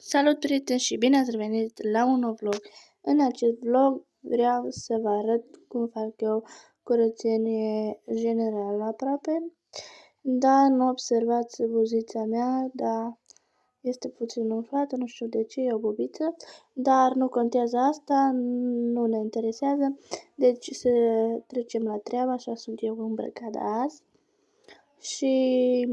Salut, prieteni, și bine ați revenit la un nou vlog. În acest vlog vreau să vă arăt cum fac eu curățenie generală aproape. Da, nu observați buzița mea, da, este puțin umflată, nu știu de ce, e o bubiță, dar nu contează asta, nu ne interesează. Deci să trecem la treabă, așa sunt eu îmbrăcată azi. Și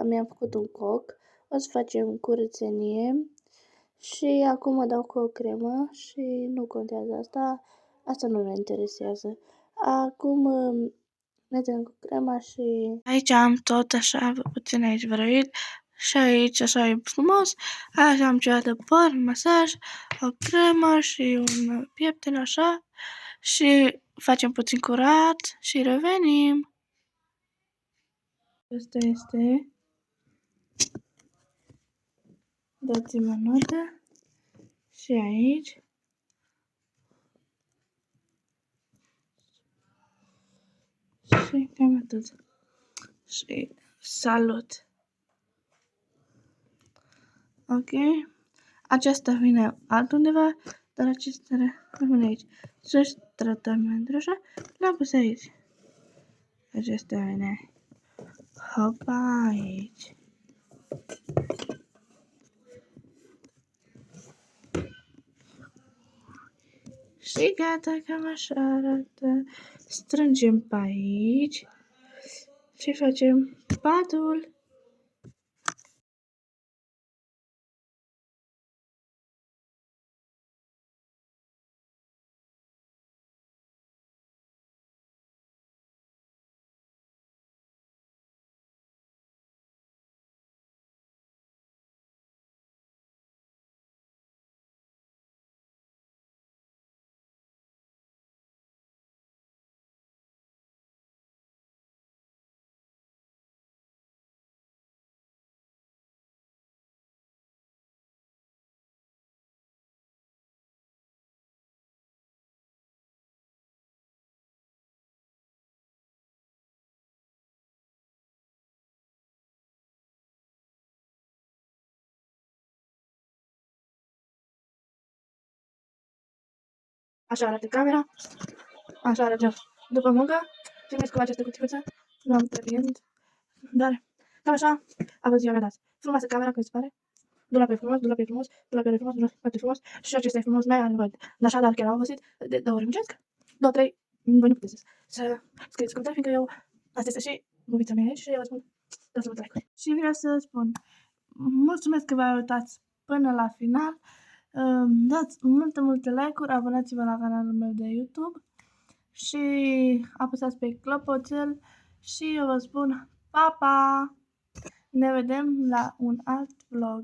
mi-am făcut un coc, o să facem curățenie și acum mă dau cu o cremă și nu contează asta nu ne interesează. Acum ne dăm cu crema și aici am tot așa, puțin aici vrăit și aici așa e frumos, așa am ceva de păr, masaj, o cremă și un piepten așa și facem puțin curat și revenim. Asta este. Dați-mi o notă. Și aici. Și cam atât. Și salut. Ok. Aceasta vine altundeva, dar acesta rămâne aici. Și tratamentul așa, l-am pus aici. Acesta vine. Hopa, aici. Și gata, cam așa arată. Strângem pe aici și facem patul. Așa arată camera. Așa arată după muncă. Primesc cu această cutiuță. Nu am trăbind. Dar cam așa a fost ziua mea de azi. Frumoasă camera, cum se pare? Dulapul e frumos, dulapul e frumos, dulapul e frumos, dulapul e frumos. Și acesta e frumos, mai are nevoie. Așa, dar chiar am obosit de 2 ori muncesc. 2, 3, voi nu puteți să scrieți comentarii, fiindcă eu, asta este și bubița mea aici și eu vă spun, dați mult like-uri. Și vreau să spun, mulțumesc că v-ați uitat până la final. Dați multe like-uri, abonați-vă la canalul meu de YouTube și apăsați pe clopoțel și eu vă spun pa, pa! Ne vedem la un alt vlog.